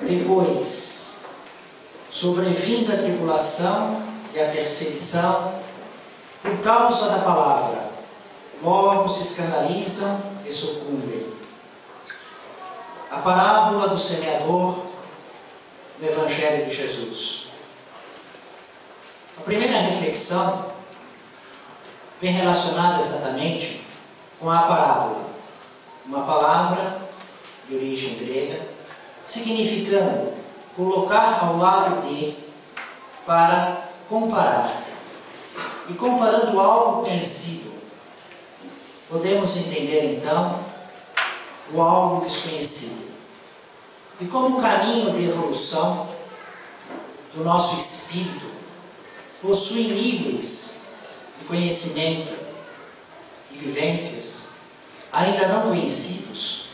depois, sobrevindo a tribulação e a perseguição, por causa da palavra, logo se escandalizam e sucumbem. A parábola do semeador no Evangelho de Jesus. A primeira reflexão vem relacionada exatamente com a parábola, uma palavra de origem grega, significando colocar ao lado de, para comparar. E comparando algo conhecido, podemos entender então o algo desconhecido. E como caminho de evolução do nosso espírito possui níveis de conhecimento e vivências ainda não conhecidos,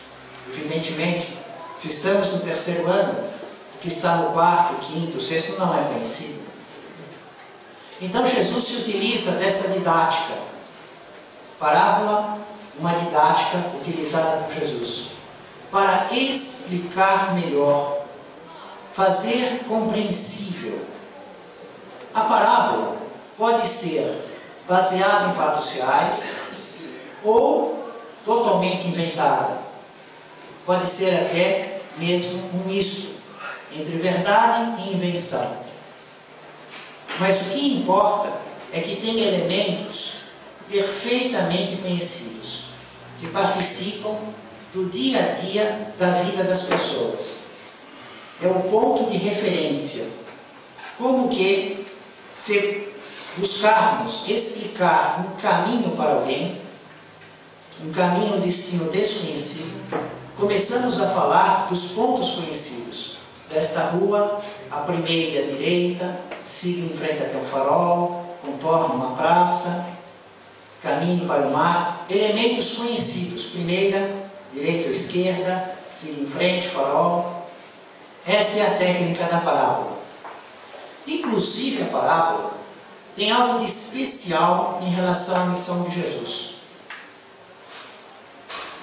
evidentemente, se estamos no terceiro ano, o que está no quarto, quinto, sexto não é conhecido. Então Jesus se utiliza desta didática, parábola, uma didática utilizada por Jesus, para explicar melhor, fazer compreensível. A parábola pode ser baseada em fatos reais ou totalmente inventada. Pode ser até mesmo um misto entre verdade e invenção. Mas o que importa é que tem elementos perfeitamente conhecidos, que participam do dia a dia da vida das pessoas. É o ponto de referência. Como que, se buscarmos explicar um caminho para alguém, um caminho, um destino desconhecido, começamos a falar dos pontos conhecidos. Desta rua, a primeira direita, siga em frente até o farol, contorne uma praça, caminho para o mar, elementos conhecidos. Primeira, direita ou esquerda, siga em frente, farol. Esta é a técnica da parábola. Inclusive a parábola tem algo de especial em relação à missão de Jesus.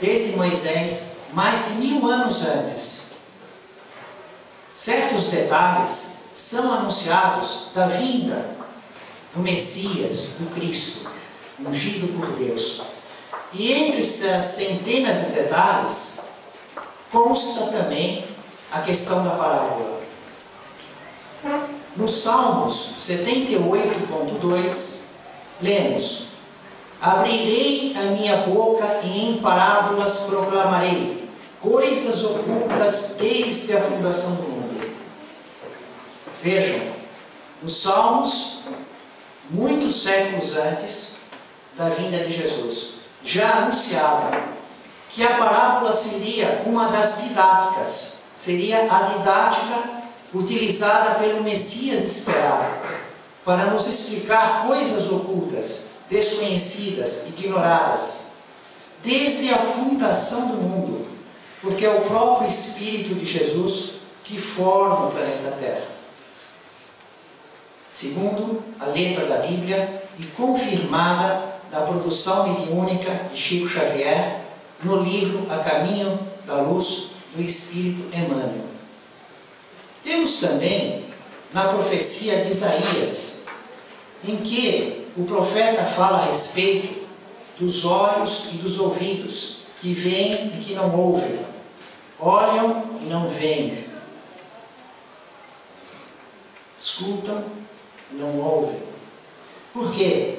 Desde Moisés, mais de 1000 anos antes, certos detalhes são anunciados da vinda do Messias, do Cristo, ungido por Deus. E entre essas centenas de detalhes, consta também a questão da parábola. No Salmos 78.2, lemos: abrirei a minha boca e em parábolas proclamarei coisas ocultas desde a fundação do mundo. Vejam, nos Salmos, muitos séculos antes da vinda de Jesus, já anunciava que a parábola seria uma das didáticas, seria a didática utilizada pelo Messias esperado, para nos explicar coisas ocultas, desconhecidas, ignoradas, desde a fundação do mundo, porque é o próprio Espírito de Jesus que forma o planeta Terra. Segundo a letra da Bíblia e confirmada na produção mediúnica de Chico Xavier, no livro A Caminho da Luz do Espírito Emmanuel. Temos também na profecia de Isaías, em que o profeta fala a respeito dos olhos e dos ouvidos, que veem e que não ouvem, olham e não veem, escutam e não ouvem. Por quê?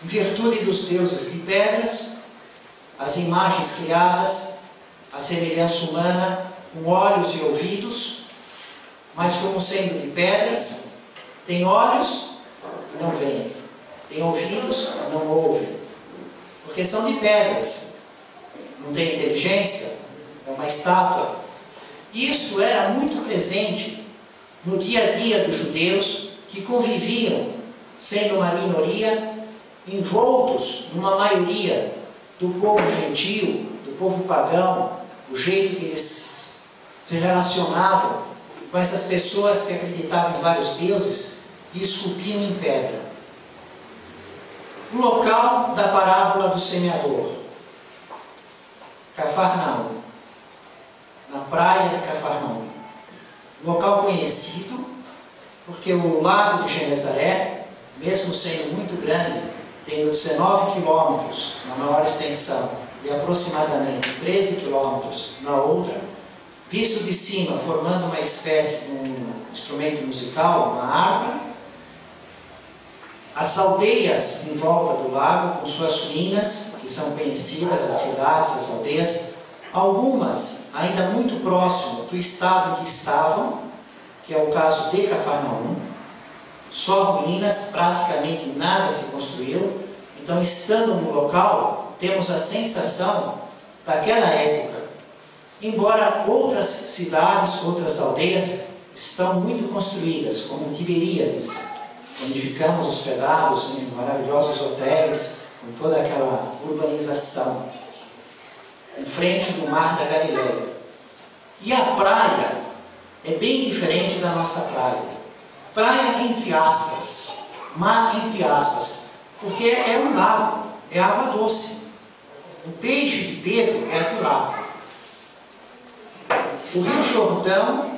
Em virtude dos deuses de pedras, as imagens criadas, a semelhança humana, com olhos e ouvidos, mas como sendo de pedras, tem olhos e não veem, tem ouvidos e não ouvem, porque são de pedras, não tem inteligência, é uma estátua. Isto era muito presente no dia a dia dos judeus, que conviviam, sendo uma minoria, envoltos numa maioria do povo gentio, do povo pagão, o jeito que eles se relacionavam com essas pessoas que acreditavam em vários deuses e esculpiam em pedra. O local da parábola do semeador, Cafarnaum, na praia de Cafarnaum. Local conhecido, porque o Lago de Genezaré, mesmo sendo muito grande, tendo 19 quilômetros na maior extensão e aproximadamente 13 quilômetros na outra, visto de cima, formando uma espécie de um instrumento musical, uma harpa, as aldeias em volta do lago, com suas ruínas, que são conhecidas, as cidades, as aldeias, algumas ainda muito próximo do estado que estavam, que é o caso de Cafarnaum, só ruínas, praticamente nada se construiu. Então, estando no local, temos a sensação daquela época, embora outras cidades, outras aldeias estão muito construídas, como Tiberíades, onde ficamos hospedados em maravilhosos hotéis, com toda aquela urbanização, em frente do mar da Galileia. E a praia é bem diferente da nossa praia. Praia entre aspas, mar entre aspas, porque é um lago, é água doce. O peixe de Pedro é de lá. O Rio Jordão,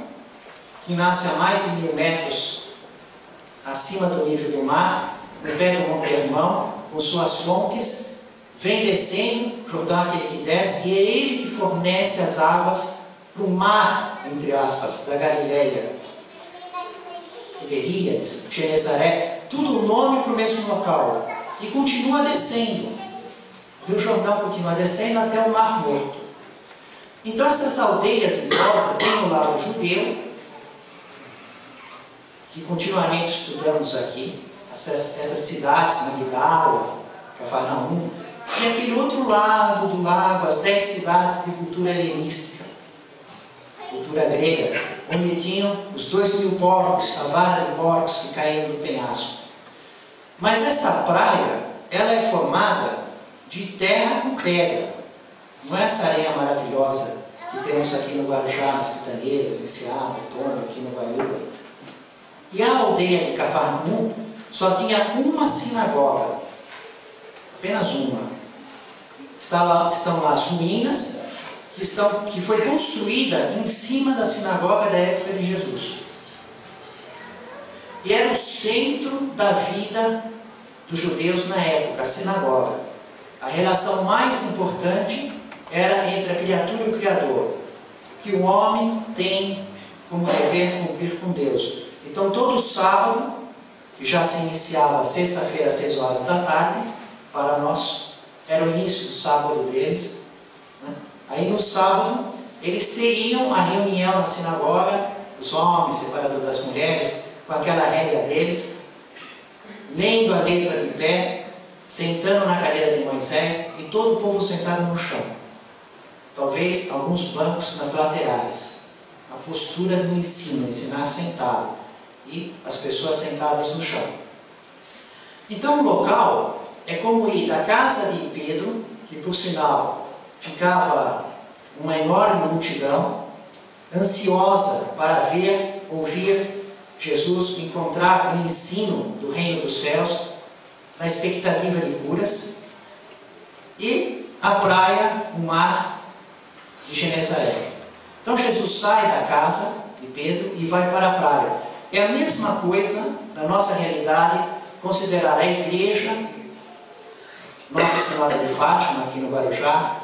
que nasce a mais de 1000 metros acima do nível do mar, no pé do Monte Hermão, com suas fontes, vem descendo, Jordão é aquele que desce, e é ele que fornece as águas para o mar, entre aspas, da Galileia, Tiberíades, Genezaré, tudo o nome para o mesmo local, e continua descendo. O Rio Jordão continua descendo até o Mar Morto. Então essas aldeias em volta, tem o lado judeu, que continuamente estudamos aqui, essas cidades, Magdala, Cafarnaum, e aquele outro lado do lago, as 10 cidades de cultura helenística, cultura grega, onde tinham os 2000 porcos, a vara de porcos que caíam do penhasco. Mas esta praia, ela é formada de terra com pedra. Não é essa areia maravilhosa que temos aqui no Guarujá, nas Pitangueiras, em Seara, Tomba, aqui no Guaiúba. E a aldeia de Cafarnaum só tinha uma sinagoga, apenas uma. Estão lá as ruínas, que foi construída em cima da sinagoga da época de Jesus. E era o centro da vida dos judeus na época, a sinagoga. A relação mais importante era entre a criatura e o Criador, que o homem tem como dever cumprir com Deus. Então, todo sábado, que já se iniciava sexta-feira às 6 horas da tarde, para nós, era o início do sábado deles, né? Aí no sábado, eles teriam a reunião na sinagoga, os homens, separador das mulheres, com aquela regra deles, lendo a letra de pé, sentando na cadeira de Moisés, e todo o povo sentado no chão. Talvez alguns bancos nas laterais. A postura do ensino, ensinar sentado. E as pessoas sentadas no chão. Então o local é como ir da casa de Pedro, que por sinal ficava uma enorme multidão, ansiosa para ver, ouvir Jesus, encontrar o ensino do reino dos céus, na expectativa de curas, e a praia, o mar de Genezaré. Então Jesus sai da casa de Pedro e vai para a praia. É a mesma coisa, na nossa realidade, considerar a igreja, Nossa Senhora de Fátima, aqui no Guarujá,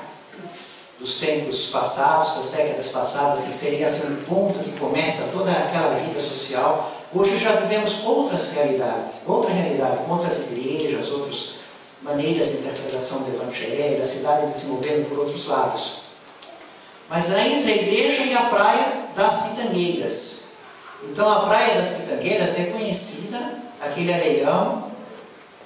dos tempos passados, das décadas passadas, que seria assim, um ponto que começa toda aquela vida social. Hoje já vivemos outras realidades, outra realidade, com outras igrejas, outras maneiras de interpretação do Evangelho, a cidade desenvolvendo por outros lados. Mas é entre a igreja e a praia das Pitangueiras. Então a praia das Pitangueiras é conhecida, aquele areião,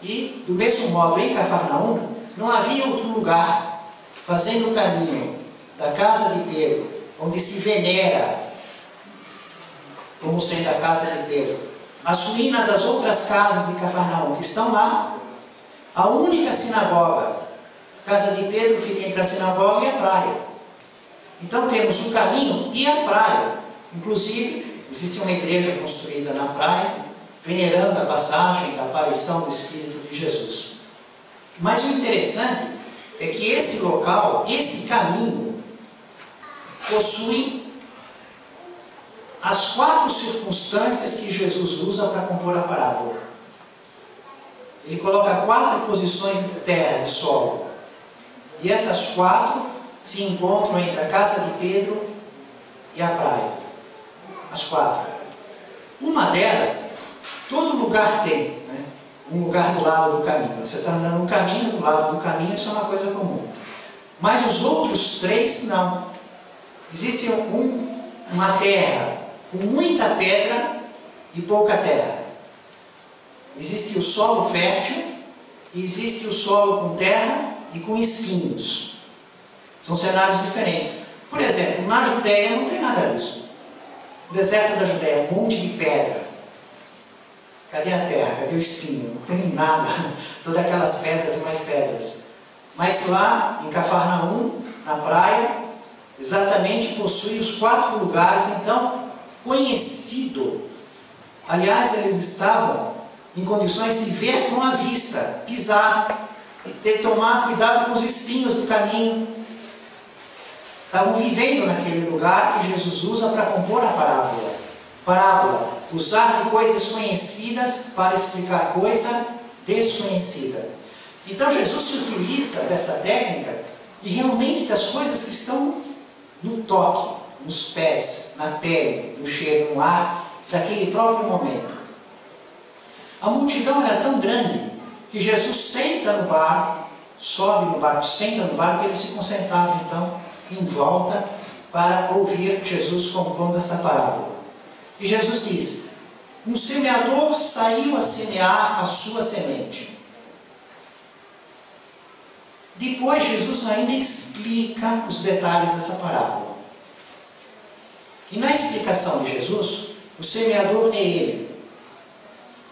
e do mesmo modo em Cafarnaum não havia outro lugar, fazendo o caminho da casa de Pedro, onde se venera como sendo a casa de Pedro, as ruínas das outras casas de Cafarnaum que estão lá. A única sinagoga, a casa de Pedro, fica entre a sinagoga e a praia. Então temos o caminho e a praia. Inclusive, existe uma igreja construída na praia, venerando a passagem da aparição do Espírito de Jesus. Mas o interessante é que este local, este caminho, possui as 4 circunstâncias que Jesus usa para compor a parábola. Ele coloca 4 posições de terra, de solo. E essas 4 se encontram entre a casa de Pedro e a praia. As 4. Uma delas, todo lugar tem, né? Um lugar do lado do caminho. Você está andando no caminho, do lado do caminho, isso é uma coisa comum. Mas os outros 3, não. Existe uma terra com muita pedra e pouca terra. Existe o solo fértil e existe o solo com terra e com espinhos. São cenários diferentes. Por exemplo, na Judéia não tem nada disso. No deserto da Judéia, um monte de pedra. Cadê a terra? Cadê o espinho? Não tem nada. Todas aquelas pedras e mais pedras. Mas lá, em Cafarnaum, na praia, exatamente possui os 4 lugares, então, conhecido. Aliás, eles estavam em condições de ver com a vista, pisar, ter que tomar cuidado com os espinhos do caminho. Estavam vivendo naquele lugar que Jesus usa para compor a parábola. Parábola, usar de coisas conhecidas para explicar coisa desconhecida. Então Jesus se utiliza dessa técnica e realmente das coisas que estão no toque, nos pés, na pele, no cheiro, no ar, daquele próprio momento. A multidão era tão grande que Jesus senta no barco, sobe no barco, senta no barco e ele se concentrava então em volta para ouvir Jesus compondo essa parábola. E Jesus diz: um semeador saiu a semear a sua semente. Depois Jesus ainda explica os detalhes dessa parábola. E na explicação de Jesus, o semeador é ele.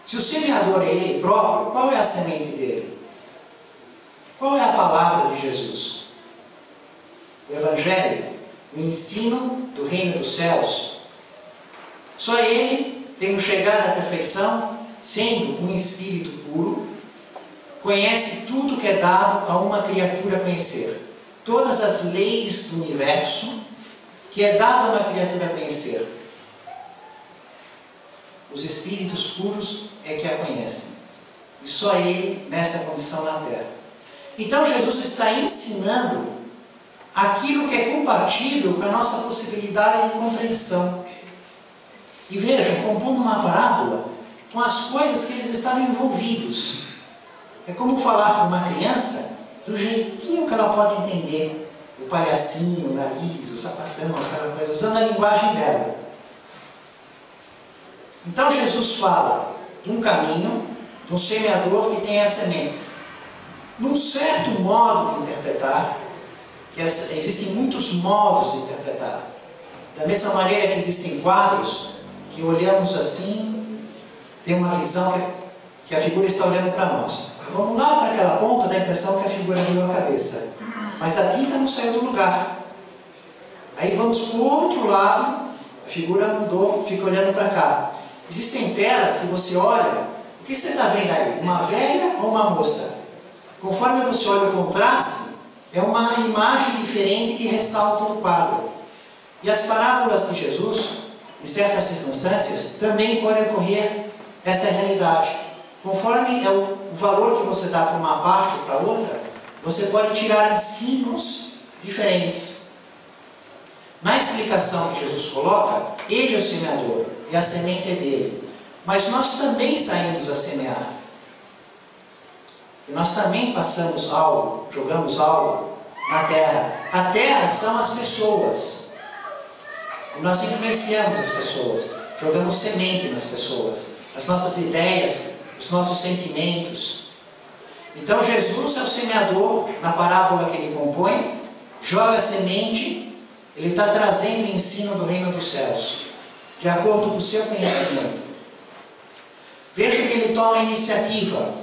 Se o semeador é ele próprio, qual é a semente dele? Qual é a palavra de Jesus? O Evangelho, o ensino do reino dos céus. Só ele, tendo chegado à perfeição, sendo um espírito puro, conhece tudo que é dado a uma criatura conhecer. Todas as leis do universo que é dado a uma criatura conhecer. Os espíritos puros é que a conhecem. E só ele nesta condição na terra. Então Jesus está ensinando aquilo que é compatível com a nossa possibilidade de compreensão. E veja, compondo uma parábola com as coisas que eles estavam envolvidos. É como falar para uma criança do jeitinho que ela pode entender. O palhacinho, o nariz, o sapatão, aquela coisa, usando a linguagem dela. Então Jesus fala de um caminho, de um semeador que tem a semente. Num certo modo de interpretar, que existem muitos modos de interpretar. Da mesma maneira que existem quadros, que olhamos assim, tem uma visão que a figura está olhando para nós. Vamos lá para aquela ponta, dá a impressão que a figura virou a cabeça. Mas a tinta não saiu do lugar. Aí vamos para o outro lado, a figura mudou, fica olhando para cá. Existem telas que você olha, o que você está vendo aí? Uma velha ou uma moça? Conforme você olha o contraste, é uma imagem diferente que ressalta no quadro. E as parábolas de Jesus, em certas circunstâncias, também pode ocorrer essa realidade. Conforme é o valor que você dá para uma parte ou para outra, você pode tirar ensinos diferentes. Na explicação que Jesus coloca, ele é o semeador e a semente é dele. Mas nós também saímos a semear. E nós também passamos algo, jogamos algo na terra. A terra são as pessoas. E nós influenciamos as pessoas, jogamos semente nas pessoas, as nossas ideias, os nossos sentimentos. Então Jesus é o semeador, na parábola que ele compõe, joga a semente, ele está trazendo o ensino do reino dos céus, de acordo com o seu conhecimento. Veja que ele toma a iniciativa,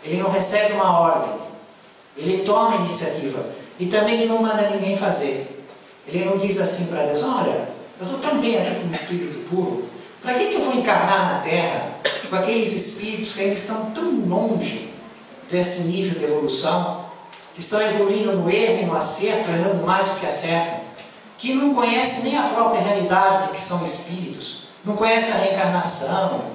ele não recebe uma ordem, ele toma a iniciativa, e também ele não manda ninguém fazer. Ele não diz assim para Deus: olha, eu estou tão bem aqui com o espírito puro, para que eu vou encarnar na terra com aqueles espíritos que ainda estão tão longe desse nível de evolução, que estão evoluindo no erro e no acerto, errando mais do que acertam, que não conhece nem a própria realidade de que são espíritos, não conhece a reencarnação,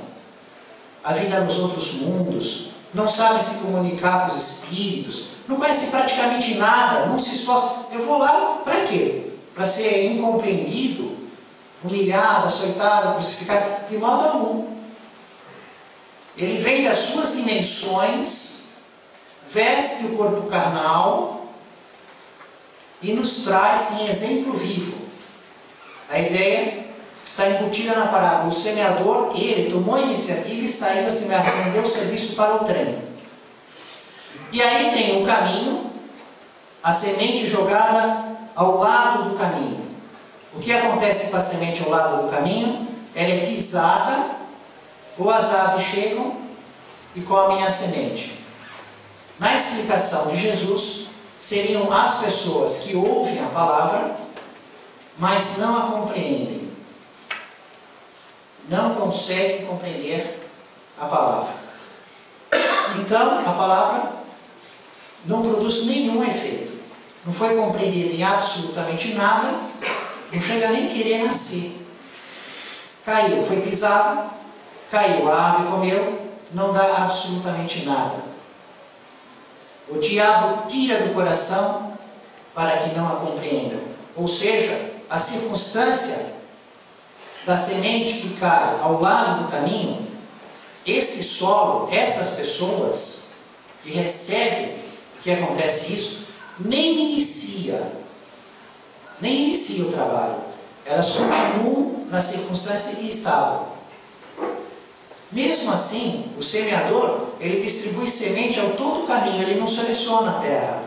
a vida nos outros mundos, não sabe se comunicar com os espíritos, não conhece praticamente nada, não se esforça. Eu vou lá para quê? Para ser incompreendido, humilhado, açoitado, crucificado? De modo algum. Ele vem das suas dimensões, veste o corpo carnal e nos traz em exemplo vivo. A ideia está embutida na parábola. O semeador, ele tomou a iniciativa e saiu a semear, deu o serviço para o trem. E aí tem o caminho, a semente jogada ao lado do caminho. O que acontece com a semente ao lado do caminho? Ela é pisada, ou as aves chegam e comem a semente. Na explicação de Jesus, seriam as pessoas que ouvem a palavra, mas não a compreendem. Não conseguem compreender a palavra. Então, a palavra não produz nenhum efeito. Não foi compreendida em absolutamente nada, não chega nem a querer nascer. Caiu, foi pisado, caiu, a ave comeu, não dá absolutamente nada. O diabo tira do coração para que não a compreendam. Ou seja, a circunstância da semente que cai ao lado do caminho, esse solo, estas pessoas que recebem, que acontece isso, nem inicia o trabalho. Elas continuam na circunstância que estavam. Mesmo assim, o semeador, ele distribui semente ao todo o caminho, ele não seleciona a terra.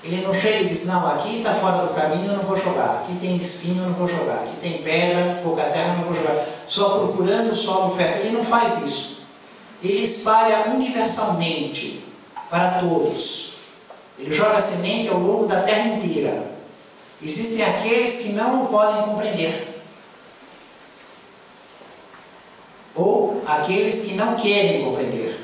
Ele não chega e diz, não, aqui está fora do caminho, eu não vou jogar. Aqui tem espinho, eu não vou jogar. Aqui tem pedra, pouca terra, eu não vou jogar. Só procurando o solo fértil. Ele não faz isso. Ele espalha universalmente para todos. Ele joga a semente ao longo da terra inteira. Existem aqueles que não o podem compreender. Ou aqueles que não querem compreender.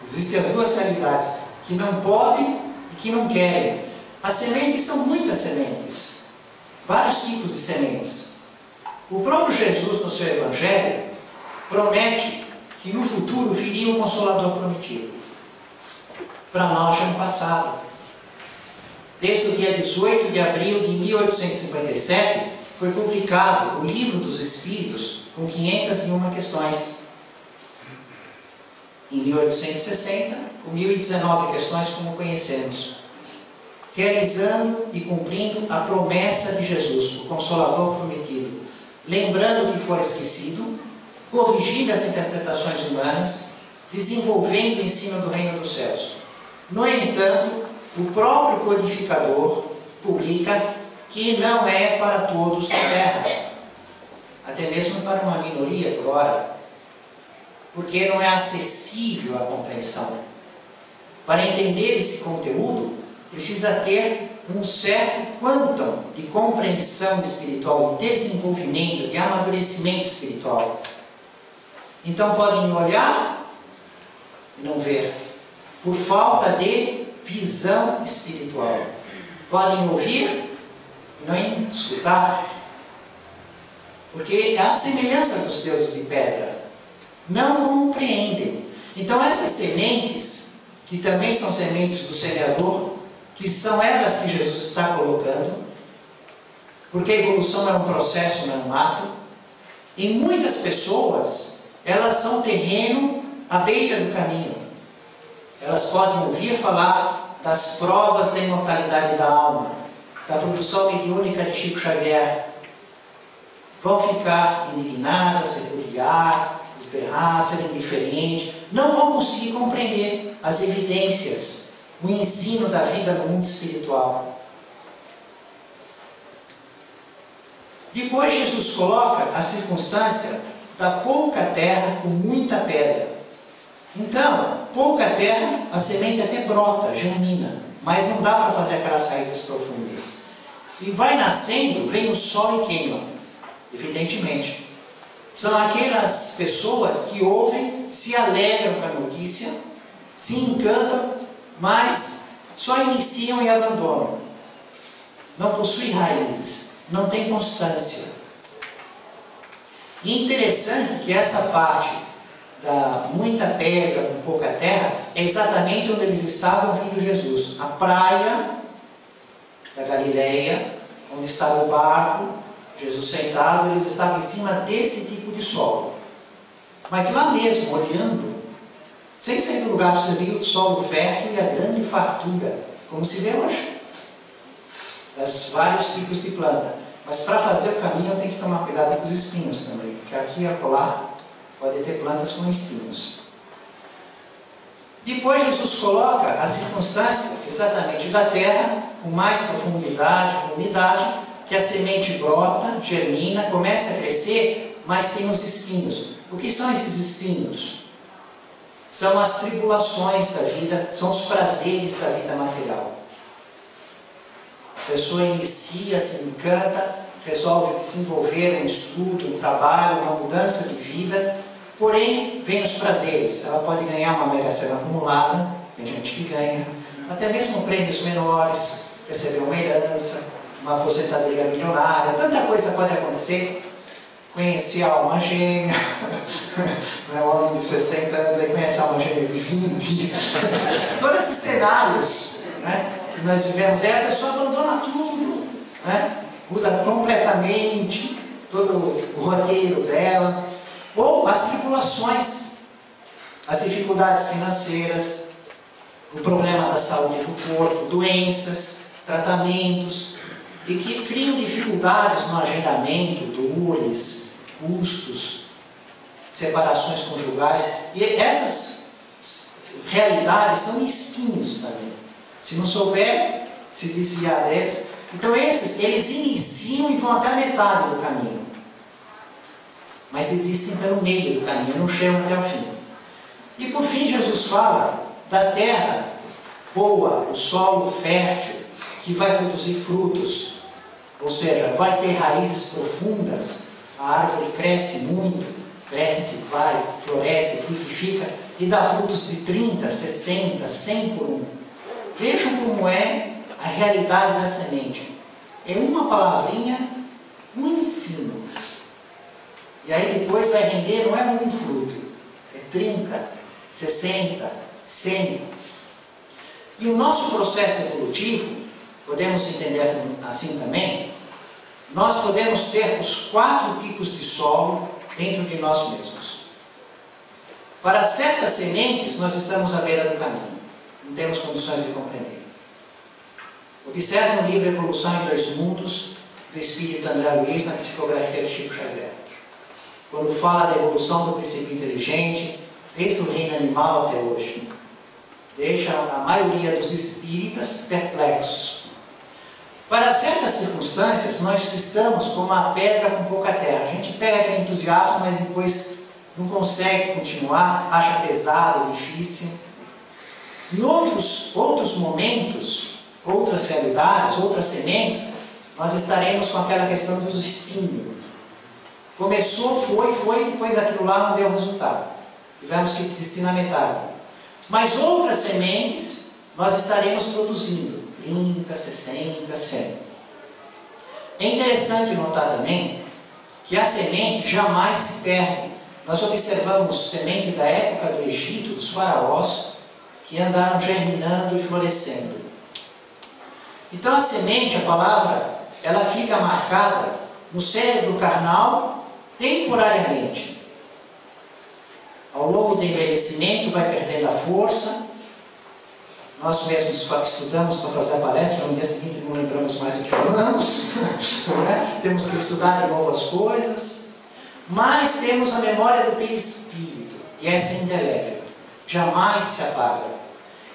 Existem as duas realidades, que não podem e que não querem. As sementes são muitas sementes, vários tipos de sementes. O próprio Jesus, no seu Evangelho, promete que no futuro viria um Consolador prometido. Para nós, ano passado. Desde o dia 18 de abril de 1857, foi publicado o Livro dos Espíritos, com 501 questões. Em 1860, com 1019 questões, como conhecemos. Realizando e cumprindo a promessa de Jesus, o Consolador prometido. Lembrando o que for esquecido, corrigindo as interpretações humanas, desenvolvendo o ensino do Reino dos Céus. No entanto, o próprio codificador publica que não é para todos da terra, até mesmo para uma minoria, por hora, porque não é acessível à compreensão. Para entender esse conteúdo, precisa ter um certo quantum de compreensão espiritual, de desenvolvimento, de amadurecimento espiritual. Então podem olhar e não ver, por falta de visão espiritual. Podem ouvir e não escutar, porque é a semelhança dos deuses de pedra. Não compreendem. Então essas sementes, que também são sementes do semeador, que são elas que Jesus está colocando, porque a evolução é um processo, não é um ato. Em muitas pessoas, elas são terreno à beira do caminho. Elas podem ouvir falar das provas da imortalidade da alma, da produção mediúnica de Chico Xavier. Vão ficar indignadas, repudiar, esberrar, ser indiferentes. Não vão conseguir compreender as evidências, o ensino da vida no mundo espiritual. Depois Jesus coloca a circunstância da pouca terra com muita pedra. Então, pouca terra, a semente até brota, germina, mas não dá para fazer aquelas raízes profundas. E vai nascendo, vem o sol e queima, evidentemente. São aquelas pessoas que ouvem, se alegram com a notícia, se encantam, mas só iniciam e abandonam. não possui raízes, não tem constância. E interessante que essa parte da muita pedra com pouca terra é exatamente onde eles estavam vindo Jesus. A praia da Galileia, onde estava o barco, Jesus sentado, eles estavam em cima desse tipo de solo. Mas lá mesmo, olhando, sem sair do lugar, você viu o solo fértil e a grande fartura, como se vê hoje, das vários tipos de planta. Mas para fazer o caminho eu tenho que tomar cuidado com os espinhos também, porque aqui e acolá pode ter plantas com espinhos. Depois Jesus coloca a circunstância exatamente da terra, com mais profundidade, com umidade, que a semente brota, germina, começa a crescer, mas tem os espinhos. O que são esses espinhos? São as tribulações da vida, são os prazeres da vida material. A pessoa inicia, se encanta, resolve desenvolver um estudo, um trabalho, uma mudança de vida, porém, vem os prazeres. Ela pode ganhar uma mega-sena acumulada, tem gente que ganha, até mesmo prêmios menores, receber uma herança, uma aposentadoria milionária, tanta coisa pode acontecer. Conhecer a alma gêmea, um homem de 60 anos aí conhece a alma gêmea de 20. Todos esses cenários, né, que nós vivemos, aí a pessoa abandona tudo, né, muda completamente todo o roteiro dela. Ou as tribulações, as dificuldades financeiras, o problema da saúde do corpo, doenças, tratamentos, e que criam dificuldades no agendamento, dores, custos, separações conjugais. E essas realidades são espinhos também. Se não souber se desviar deles. Então esses, eles iniciam e vão até a metade do caminho. Mas existem pelo meio do caminho, não chegam até o fim. E por fim Jesus fala da terra boa, o solo fértil, que vai produzir frutos. Ou seja, vai ter raízes profundas, a árvore cresce muito, cresce, vai, floresce, frutifica e dá frutos de 30, 60, 100 por um. Vejam como é a realidade da semente. É uma palavrinha, um ensino. E aí depois vai render, não é um fruto, é 30, 60, 100. E o nosso processo evolutivo, podemos entender assim também, nós podemos ter os 4 tipos de solo dentro de nós mesmos. Para certas sementes, nós estamos à beira do caminho, não temos condições de compreender. Observe no livro Evolução em Dois Mundos, do espírito André Luiz, na psicografia de Chico Xavier. Quando fala da evolução do princípio inteligente, desde o reino animal até hoje, deixa a maioria dos espíritas perplexos. Para certas circunstâncias, nós estamos como uma pedra com pouca terra. A gente pega aquele entusiasmo, mas depois não consegue continuar, acha pesado, difícil. Em outros momentos, outras realidades, outras sementes, nós estaremos com aquela questão dos espinhos. Começou, foi, depois aquilo lá não deu resultado. Tivemos que desistir na metade. Mas outras sementes, nós estaremos produzindo 30, 60, 100. É interessante notar também que a semente jamais se perde. Nós observamos semente da época do Egito, dos faraós, que andaram germinando e florescendo. Então a semente, a palavra, ela fica marcada no cérebro carnal temporariamente. Ao longo do envelhecimento vai perdendo a força. Nós mesmos estudamos para fazer a palestra, no dia seguinte não lembramos mais do que falamos, né? Temos que estudar de novo as coisas, mas temos a memória do perispírito, e essa é indelével, jamais se apaga.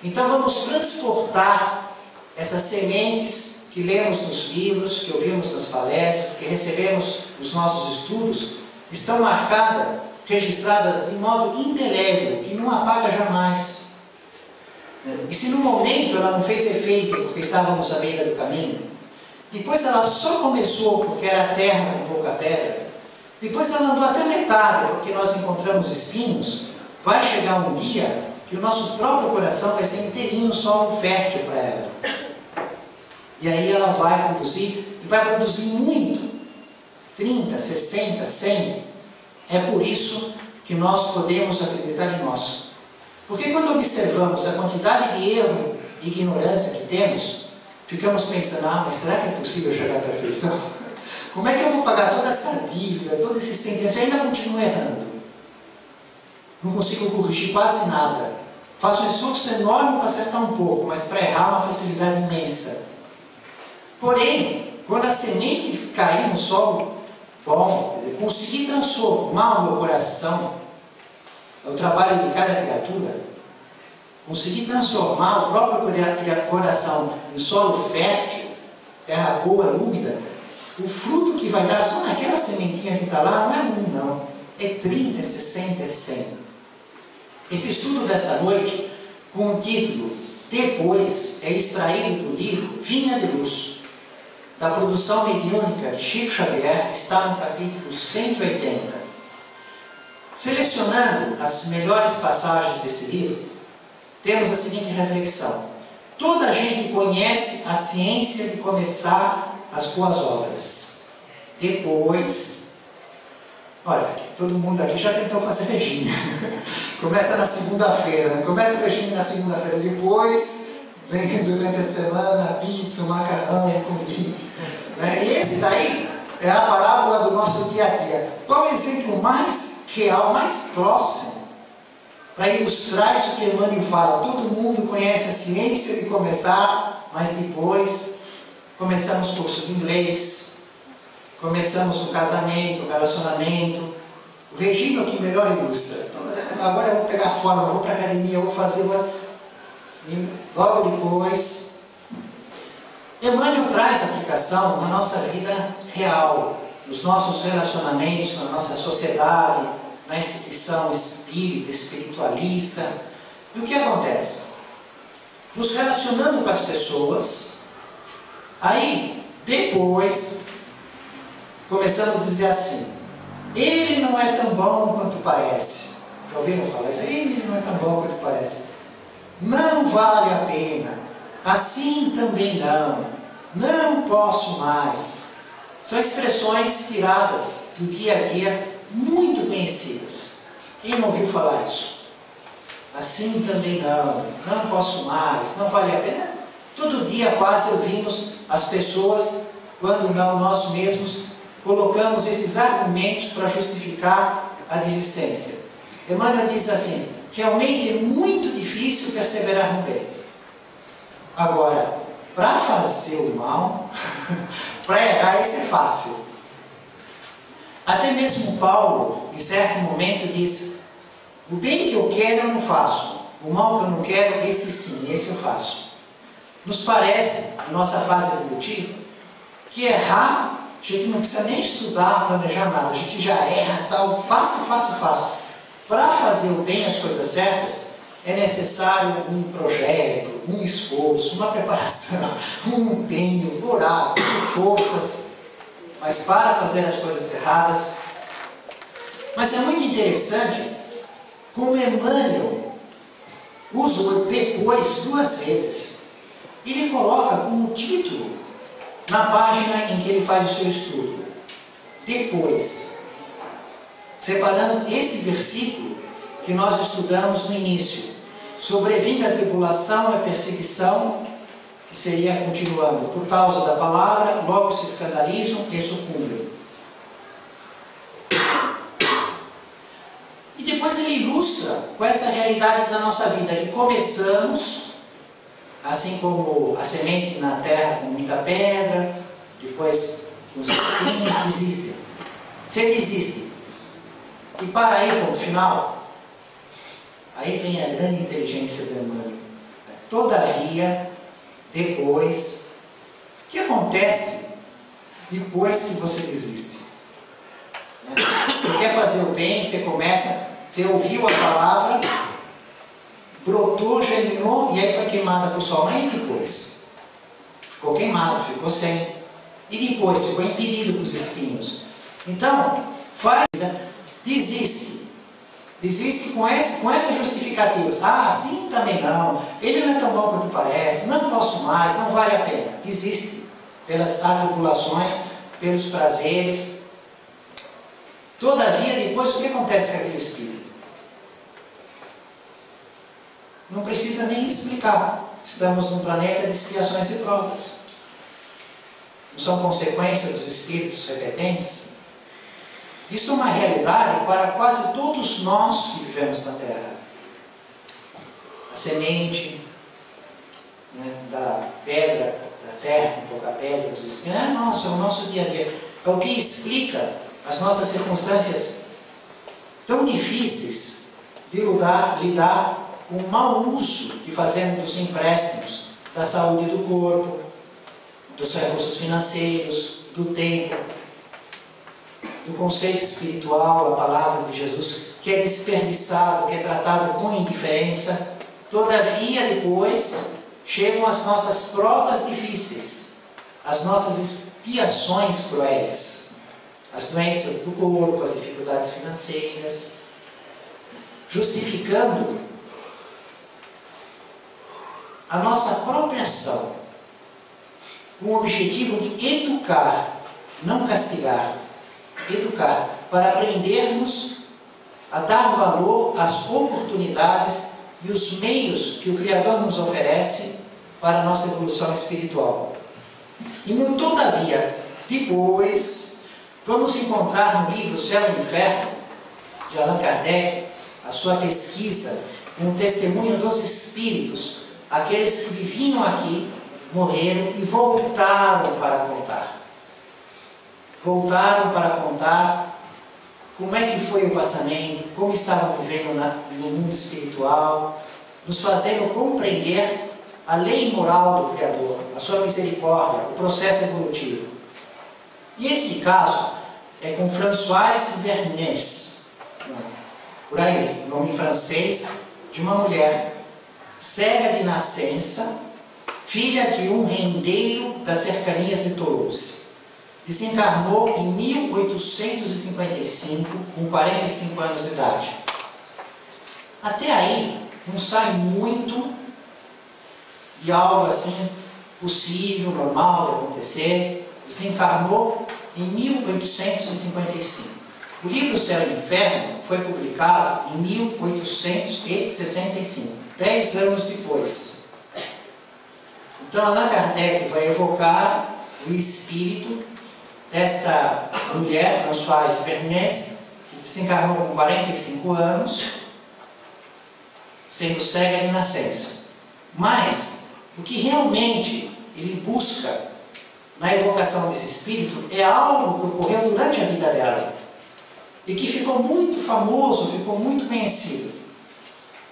Então vamos transportar essas sementes que lemos nos livros, que ouvimos nas palestras, que recebemos nos nossos estudos, estão marcadas, registradas de modo indelével, que não apaga jamais. E se no momento ela não fez efeito porque estávamos à beira do caminho, depois ela só começou porque era terra com pouca pedra, depois ela andou até metade porque nós encontramos espinhos, vai chegar um dia que o nosso próprio coração vai ser inteirinho solo fértil para ela. E aí ela vai produzir, e vai produzir muito. 30, 60, 100. É por isso que nós podemos acreditar em nós. Porque quando observamos a quantidade de erro e ignorância que temos, ficamos pensando, mas será que é possível chegar à perfeição? Como é que eu vou pagar toda essa dívida, toda essa sentença e ainda continuo errando? Não consigo corrigir quase nada. Faço um esforço enorme para acertar um pouco, mas para errar é uma facilidade imensa. Porém, quando a semente cair no solo bom, conseguir transformar o meu coração, é o trabalho de cada criatura, conseguir transformar o próprio coração em solo fértil, terra boa, úmida, o fruto que vai dar só naquela sementinha que está lá não é um, não. É 30, é 60, é 100. Esse estudo desta noite, com o título Depois, é extraído do livro Vinha de Luz, da produção mediúnica de Chico Xavier, está no capítulo 180. Selecionando as melhores passagens desse livro, temos a seguinte reflexão. Toda a gente conhece a ciência de começar as boas obras. Depois, olha, todo mundo aqui já tentou fazer regime. Começa na segunda-feira, né? Começa o regime na segunda-feira, depois vem durante a semana pizza, macarrão, convite. Né? E esse daí é a parábola do nosso dia a dia. Qual é o exemplo mais real, mais próximo, para ilustrar isso que Emmanuel fala? Todo mundo conhece a ciência de começar, mas depois começamos curso de inglês, começamos o casamento, o relacionamento. O regime é o que melhor ilustra. Então, agora eu vou pegar forma, vou para a academia, vou fazer uma... E logo depois, Emmanuel traz aplicação na nossa vida real, nos nossos relacionamentos, na nossa sociedade, na instituição espírita, espiritualista. E o que acontece? Nos relacionando com as pessoas, aí, depois, começamos a dizer assim, ele não é tão bom quanto parece. Já ouviram falar isso? Ele não é tão bom quanto parece. Não vale a pena. Assim também não. Não posso mais. São expressões tiradas do dia a dia, muito conhecidas. Quem não ouviu falar isso? Assim também não. Não posso mais. Não vale a pena. Todo dia quase ouvimos as pessoas, quando não nós mesmos, colocamos esses argumentos para justificar a desistência. Emmanuel diz assim, realmente é muito difícil perseverar no bem. Agora, para fazer o mal, para errar, isso é fácil. Até mesmo Paulo, em certo momento, diz, o bem que eu quero eu não faço, o mal que eu não quero, este sim, esse eu faço. Nos parece, na nossa fase evolutiva, que errar, a gente não precisa nem estudar, planejar nada, a gente já erra, tal, fácil. Para fazer o bem, as coisas certas, é necessário um projeto, um esforço, uma preparação, um empenho, orar, forças, mas para fazer as coisas erradas. Mas é muito interessante como Emmanuel usa o depois 2 vezes. Ele coloca como título na página em que ele faz o seu estudo. Depois, separando esse versículo que nós estudamos no início, sobrevindo a tribulação e a perseguição, que seria continuando, por causa da palavra, logo se escandalizam e sucumbem. E depois ele ilustra com essa realidade da nossa vida, que começamos, assim como a semente na terra com muita pedra, depois os espinhos desistem. Você desiste. E para aí, ponto final. Aí vem a grande inteligência do Emmanuel. Todavia, depois, o que acontece depois que você desiste? Você quer fazer o bem, você começa, você ouviu a palavra, brotou, germinou, e aí foi queimada por sol. Mas e depois? Ficou queimado, ficou sem. E depois ficou impedido com os espinhos. Então, desiste. Desiste com essas justificativas. Ah, assim também não. Ele não é tão bom quanto parece. Não posso mais, não vale a pena. Desiste pelas atribulações, pelos prazeres. Todavia, depois, o que acontece com aquele espírito? Não precisa nem explicar. Estamos num planeta de expiações e provas. Não são consequências dos espíritos repetentes? Isso é uma realidade para quase todos nós que vivemos na Terra. A semente, né, da pedra, da terra, um pouco a pedra, dos espinhos, é o nosso dia a dia. É o que explica as nossas circunstâncias tão difíceis de lidar com o mau uso que fazemos dos empréstimos, da saúde do corpo, dos recursos financeiros, do tempo, do conceito espiritual, a palavra de Jesus, que é desperdiçado, que é tratado com indiferença. Todavia, depois, chegam as nossas provas difíceis, as nossas expiações cruéis, as doenças do corpo, as dificuldades financeiras, justificando a nossa própria ação, com o objetivo de educar, não castigar, educar, para aprendermos a dar valor às oportunidades e os meios que o Criador nos oferece para a nossa evolução espiritual. E no todavia, depois, vamos encontrar no livro Céu e Inferno, de Allan Kardec, a sua pesquisa, um testemunho dos espíritos, aqueles que viviam aqui, morreram e voltaram para contar. Voltaram para contar como é que foi o passamento, como estavam vivendo no mundo espiritual, nos fazendo compreender a lei moral do Criador, a sua misericórdia, o processo evolutivo. E esse caso é com Françoise Vergnès, por aí, nome francês, de uma mulher cega de nascença, filha de um rendeiro das cercanias de Toulouse. Desencarnou em 1855, com 45 anos de idade. Até aí, não sai muito de algo assim possível, normal de acontecer. Desencarnou em 1855. O livro Céu e Inferno foi publicado em 1865, 10 anos depois. Então, Allan Kardec vai evocar o espírito desta mulher, Françoise Vergnès, que desencarnou com 45 anos, sendo cega de nascença. Mas, o que realmente ele busca na evocação desse espírito é algo que ocorreu durante a vida dela e que ficou muito famoso, ficou muito conhecido.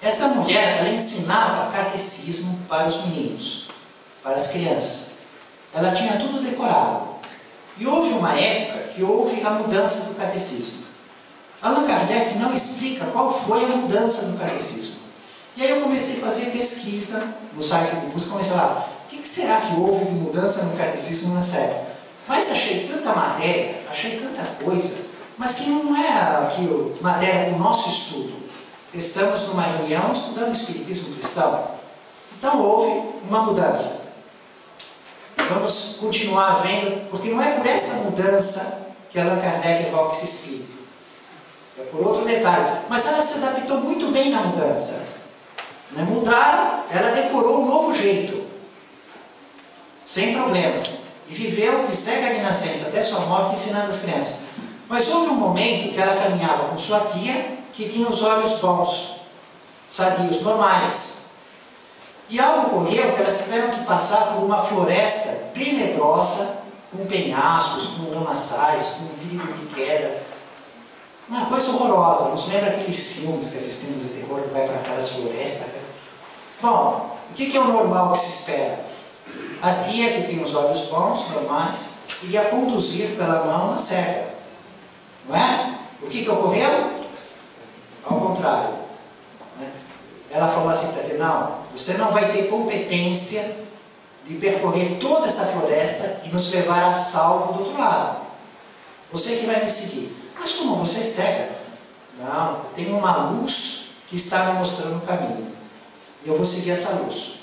Esta mulher, ela ensinava catecismo para os meninos, para as crianças. Ela tinha tudo decorado. E houve uma época que houve a mudança do catecismo. Allan Kardec não explica qual foi a mudança do catecismo. E aí eu comecei a fazer pesquisa no site de busca, comecei lá, o que será que houve de mudança no catecismo nessa época? Mas achei tanta matéria, achei tanta coisa, mas que não é aquilo, matéria do nosso estudo. Estamos numa reunião estudando Espiritismo Cristão. Então houve uma mudança. Vamos continuar vendo, porque não é por essa mudança que Allan Kardec evoca esse espírito. É por outro detalhe. Mas ela se adaptou muito bem na mudança. Mudaram, ela decorou um novo jeito. Sem problemas. E viveu de cega de nascença até sua morte ensinando as crianças. Mas houve um momento que ela caminhava com sua tia, que tinha os olhos bons, sadios, normais. E algo ocorreu que elas tiveram que passar por uma floresta tenebrosa, com penhascos, com lamaçais, com perigo de queda. Uma coisa horrorosa. Nos lembra aqueles filmes que assistimos de terror, que vai para aquelas florestas. Bom, o que é o normal que se espera? A tia, que tem os olhos bons, normais, iria conduzir pela mão a cega. Não é? O que ocorreu? Ao contrário. Ela falou assim para ele, não, você não vai ter competência de percorrer toda essa floresta e nos levar a salvo do outro lado. Você que vai me seguir. Mas como você é cega, Não, eu tenho uma luz que está me mostrando o caminho. E eu vou seguir essa luz.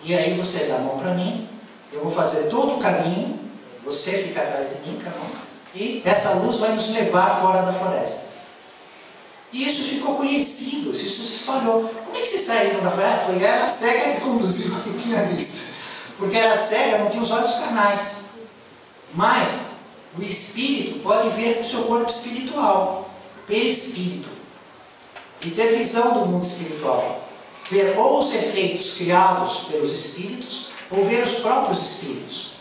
E aí você dá a mão para mim, eu vou fazer todo o caminho, você fica atrás de mim, e essa luz vai nos levar fora da floresta. E isso ficou conhecido, isso se espalhou. Como é que vocês saíram da floresta? Foi ela cega que conduziu, que tinha visto. Porque era cega, não tinha os olhos carnais. Mas o espírito pode ver o seu corpo espiritual, perispírito, e ter visão do mundo espiritual. Ver ou os efeitos criados pelos espíritos, ou ver os próprios espíritos.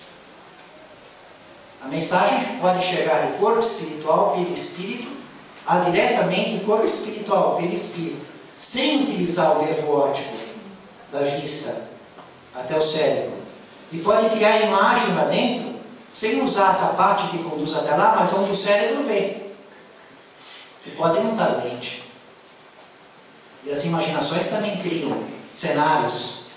A mensagem pode chegar do corpo espiritual, perispírito, a diretamente do corpo espiritual, perispírito, sem utilizar o nervo óptico da vista até o cérebro. E pode criar imagem lá dentro, sem usar essa parte que conduz até lá, mas onde o cérebro vê. E pode não estar doente. E as imaginações também criam cenários.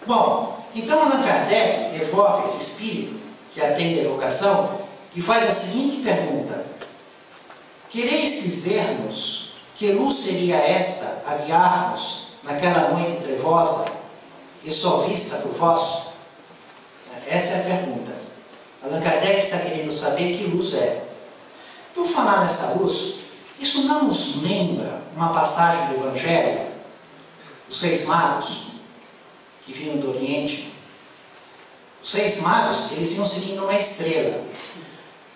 Bom, então Allan Kardec evoca esse espírito que atende a evocação e faz a seguinte pergunta: quereis dizer-nos que luz seria essa a guiar-nos naquela noite trevosa e só vista por vós? Essa é a pergunta. Allan Kardec está querendo saber que luz é. Por falar nessa luz, isso não nos lembra uma passagem do Evangelho? Os 6 magos que vinham do Oriente. Os 6 magos, eles iam seguindo uma estrela.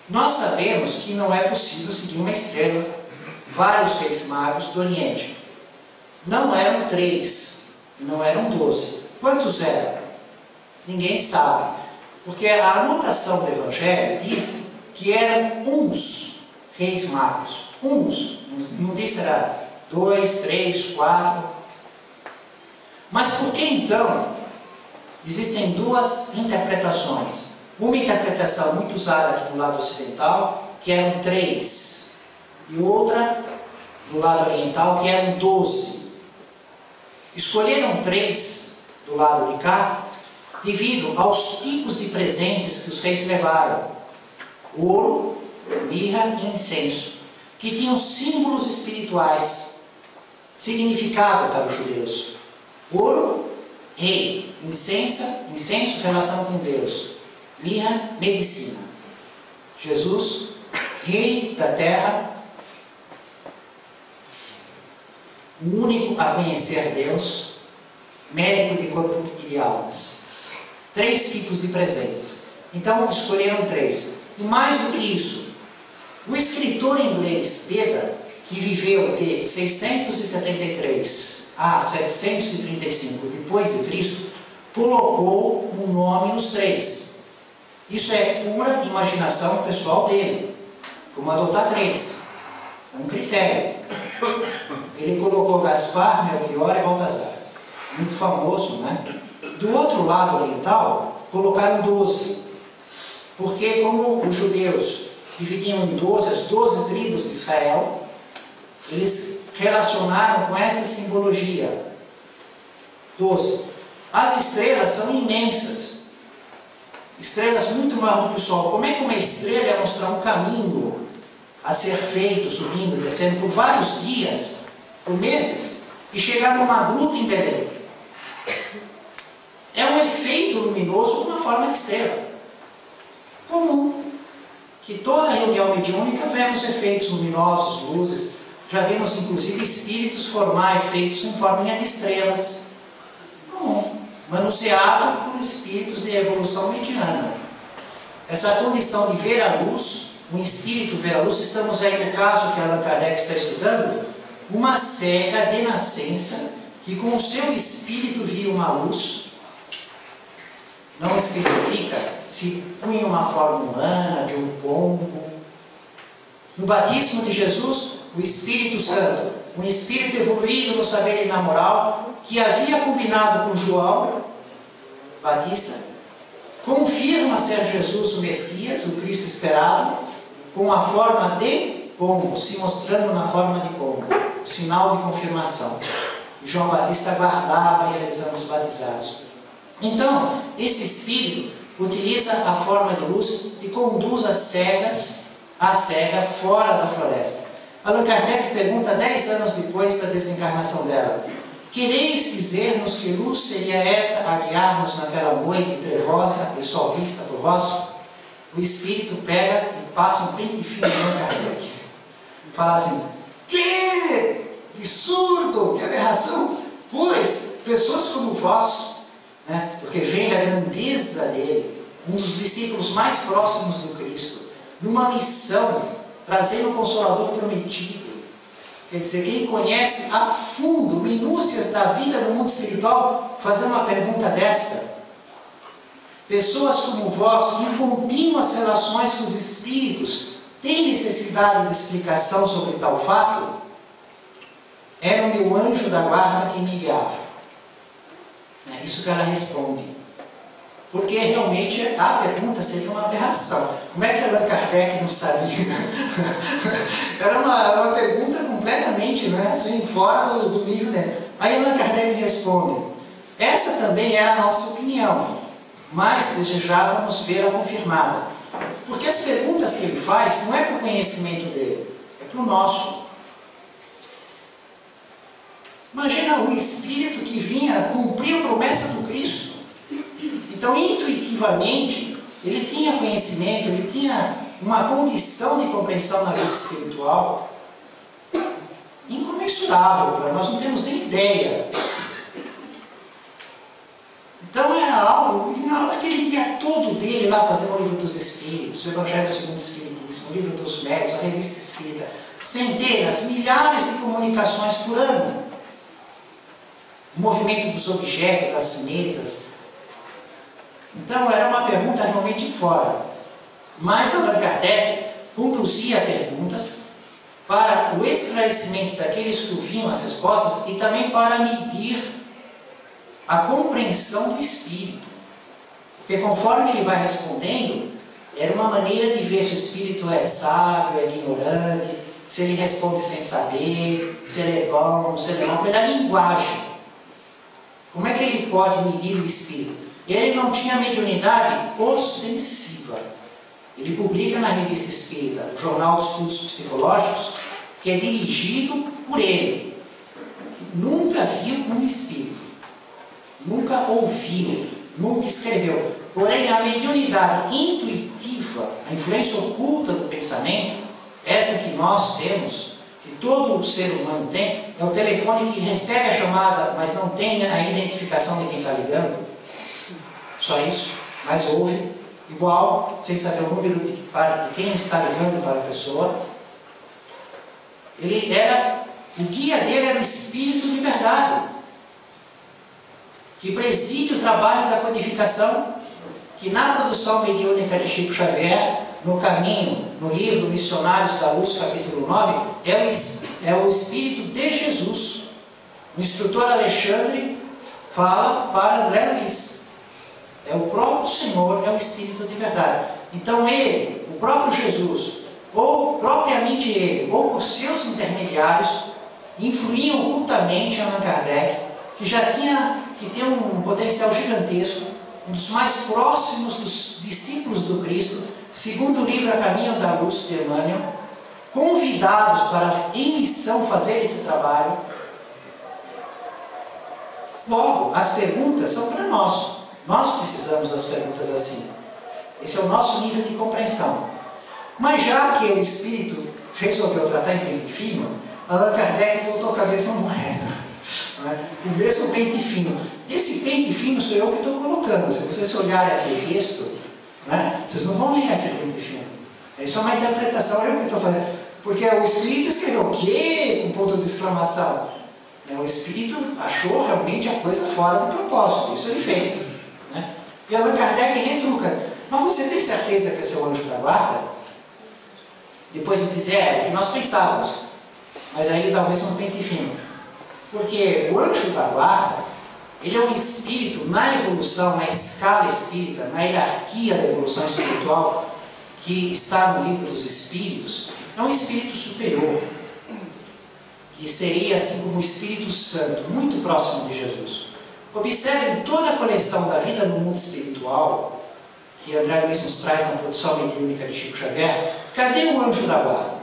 Nós sabemos que não é possível seguir uma estrela. Vários 6 magos do Oriente. Não eram 3, não eram 12. Quantos eram? Ninguém sabe. Porque a anotação do Evangelho diz que eram uns reis magos. Uns. Não diz se era 2, 3, 4. Mas por que então existem 2 interpretações? Uma interpretação muito usada aqui no lado ocidental, que eram 3. E outra do lado oriental, que eram 12. Escolheram 3 do lado de cá, devido aos tipos de presentes que os reis levaram: ouro, mirra e incenso, que tinham símbolos espirituais, significado para os judeus. Ouro, rei; incenso, relação com Deus; mirra, medicina. Jesus, rei da terra, o único a conhecer Deus, médico de corpo e de almas. 3 tipos de presentes. Então escolheram 3. E mais do que isso, o escritor inglês Beda, que viveu de 673 a 735 depois de Cristo, colocou um nome nos 3. Isso é pura imaginação pessoal dele. Como adotar 3. É um critério. Ele colocou Gaspar, Melchior e Baltazar. Muito famoso, né? Do outro lado oriental, colocaram 12. Porque como os judeus dividiam em 12, as 12 tribos de Israel, eles relacionaram com essa simbologia. 12. As estrelas são imensas. Estrelas muito maiores do que o Sol. Como é que uma estrela ia mostrar um caminho a ser feito, subindo e descendo por vários dias, por meses, e chegar numa gruta em Belém? É um efeito luminoso com uma forma de estrela. Comum. Que toda reunião mediúnica vemos efeitos luminosos, luzes. Já vimos inclusive espíritos formar efeitos em forma de estrelas. Comum. Manuseado por espíritos de evolução mediana. Essa condição de ver a luz, um espírito ver a luz, estamos aí no caso que Allan Kardec está estudando, uma cega de nascença que com o seu espírito via uma luz. Não especifica se punha uma forma humana, de um pombo. No batismo de Jesus, o Espírito Santo, um espírito evoluído no saber e na moral, que havia combinado com João Batista, confirma ser Jesus o Messias, o Cristo esperado, com a forma de pombo, se mostrando na forma de pombo, sinal de confirmação. E João Batista guardava e realizando os batizados. Então, esse espírito utiliza a forma de luz e conduz a cega fora da floresta. Allan Kardec pergunta 10 anos depois da desencarnação dela: quereis dizer-nos que luz seria essa a guiar-nos naquela noite trevosa e só vista por vós? O espírito pega e passa um pente fino em Allan Kardec. Fala assim: que absurdo, que aberração! Pois, pessoas como vós, né, porque vem da grandeza dele, um dos discípulos mais próximos do Cristo, numa missão, trazendo o Consolador prometido. Quer dizer, quem conhece a fundo minúcias da vida no mundo espiritual, fazer uma pergunta dessa. Pessoas como vós, em contínuas relações com os espíritos, têm necessidade de explicação sobre tal fato? Era o meu anjo da guarda que me guiava. É isso que ela responde. Porque realmente a pergunta seria uma aberração. Como é que Allan Kardec não sabia? Era uma pergunta completamente, né, assim, fora do nível dele. Aí Allan Kardec responde: essa também é a nossa opinião, mas desejávamos vê-la confirmada. Porque as perguntas que ele faz não é para o conhecimento dele, é para o nosso. Imagina um espírito que vinha cumprir a promessa do Cristo. Então, intuitivamente, ele tinha conhecimento, ele tinha uma condição de compreensão na vida espiritual incomensurável, nós não temos nem ideia. Então era algo, naquele dia todo dele lá fazendo o Livro dos Espíritos, o Evangelho segundo o Espiritismo, o Livro dos Médios, a Revista Espírita, centenas, milhares de comunicações por ano. O movimento dos objetos, das mesas. Então era uma pergunta realmente fora. Mas Allan Kardec conduzia perguntas para o esclarecimento daqueles que ouviam as respostas e também para medir a compreensão do espírito. Porque conforme ele vai respondendo, era uma maneira de ver se o espírito é sábio, é ignorante, se ele responde sem saber, se ele é bom, se ele é mau, pela linguagem. Como é que ele pode medir o espírito? Ele não tinha mediunidade ostensiva. Ele publica na Revista Espírita, o Jornal de Estudos Psicológicos, que é dirigido por ele. Nunca viu um espírito, nunca ouviu, nunca escreveu. Porém, a mediunidade intuitiva, a influência oculta do pensamento, essa que nós temos, que todo ser humano tem, é o telefone que recebe a chamada, mas não tem a identificação de quem está ligando. Só isso, mas ouve, igual, sem saber o número de quem está ligando para a pessoa. Ele era, o guia dele era o espírito de verdade, que preside o trabalho da codificação, que na produção mediúnica de Chico Xavier, no caminho, no livro Missionários da Luz, capítulo 9, é o Espírito de Jesus. O instrutor Alexandre fala para André Luiz. É o próprio Senhor, é o Espírito de verdade. Então ele, o próprio Jesus, ou propriamente ele, ou por seus intermediários, influíam ocultamente Allan Kardec, que tem um potencial gigantesco, um dos mais próximos dos discípulos do Cristo, segundo o livro A Caminho da Luz, de Emmanuel, convidados para em missão fazer esse trabalho. Logo, as perguntas são para nós. Nós precisamos das perguntas assim. Esse é o nosso nível de compreensão. Mas já que o Espírito resolveu tratar em pente fino, Allan Kardec voltou a cabeça uma moeda. O mesmo pente fino. Esse pente fino sou eu que estou colocando. Se vocês olharem aquele texto, vocês não vão ler aquele pente fino. Isso é uma interpretação, eu que estou fazendo. Porque o Espírito escreveu o quê? Com ponto de exclamação. O Espírito achou realmente a coisa fora do propósito. Isso ele fez. E Allan Kardec retruca: mas você tem certeza que é seu anjo da guarda? Depois de dizer, é o que nós pensávamos. Mas aí ele dá o mesmo pente fino. Porque o anjo da guarda, ele é um espírito na evolução, na escala espírita, na hierarquia da evolução espiritual, que está no livro dos Espíritos, é um espírito superior, que seria assim como o Espírito Santo, muito próximo de Jesus. Observem toda a coleção da vida no mundo espiritual, que André Luiz nos traz na produção mediúnica de Chico Xavier. Cadê o anjo da guarda?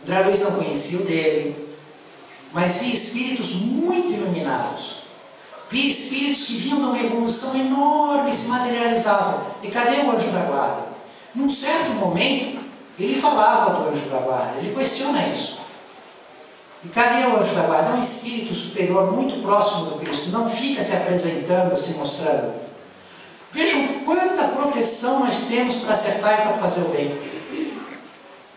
André Luiz não conhecia o dele, mas via espíritos muito iluminados. Via espíritos que vinham de uma evolução enorme e se materializavam. E cadê o anjo da guarda? Num certo momento, ele falava do anjo da guarda, ele questiona isso. E cadê o anjo da guarda? É um espírito superior muito próximo do Cristo, não fica se apresentando, se mostrando. Vejam quanta proteção nós temos para acertar e para fazer o bem.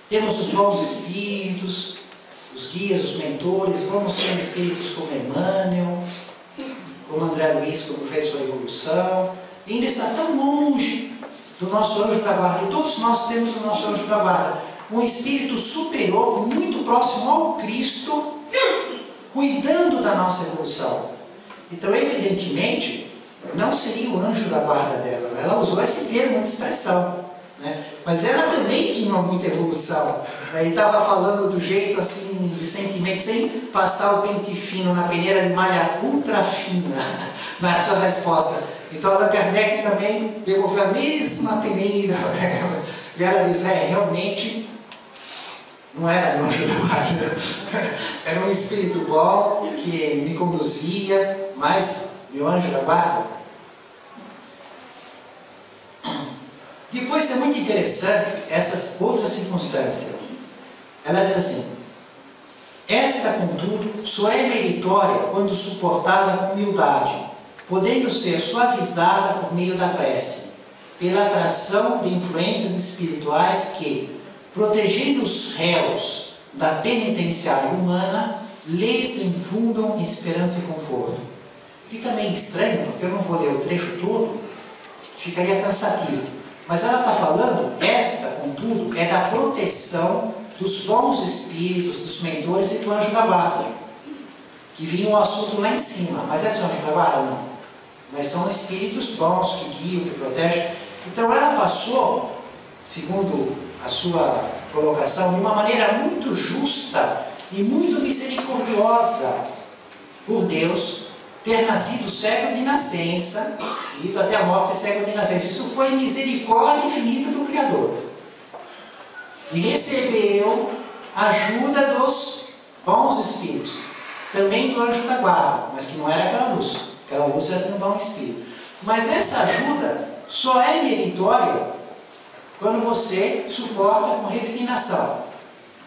Temos os bons espíritos, os guias, os mentores, vamos ter espíritos como Emmanuel, como André Luiz, quando fez sua evolução, e ainda está tão longe do nosso anjo da guarda, e todos nós temos o nosso anjo da guarda, um espírito superior, muito próximo ao Cristo, cuidando da nossa evolução. Então, evidentemente, não seria o anjo da guarda dela, ela usou esse termo de expressão, né? Mas ela também tinha muita evolução, né? E estava falando do jeito assim, de sentimento, sem passar o pente fino na peneira de malha ultra fina na sua resposta. Então Allan Kardec também devolveu a mesma peneira para ela, e ela diz, realmente não era meu anjo da guarda, era um espírito bom que me conduzia, mas meu anjo da guarda. Depois é muito interessante essa outra circunstância. Ela diz assim: esta, contudo, só é meritória quando suportada com humildade, podendo ser suavizada por meio da prece, pela atração de influências espirituais que, protegendo os réus da penitenciária humana, lhes infundam esperança e conforto. Fica meio estranho, porque eu não vou ler o trecho todo, ficaria cansativo. Mas ela está falando, esta, contudo, é da proteção dos bons espíritos, dos mentores e do anjo da guarda. Que vinha um assunto lá em cima. Mas é esse anjo da guarda? Não. Mas são espíritos bons, que guiam, que protegem. Então ela passou, segundo a sua colocação, de uma maneira muito justa e muito misericordiosa por Deus, ter nascido cego de nascença, e ido até a morte cego de nascença. Isso foi misericórdia infinita do Criador. E recebeu a ajuda dos bons espíritos, também do anjo da guarda, mas que não era aquela luz. Aquela luz era de um bom espírito. Mas essa ajuda só é meritória quando você suporta com resignação.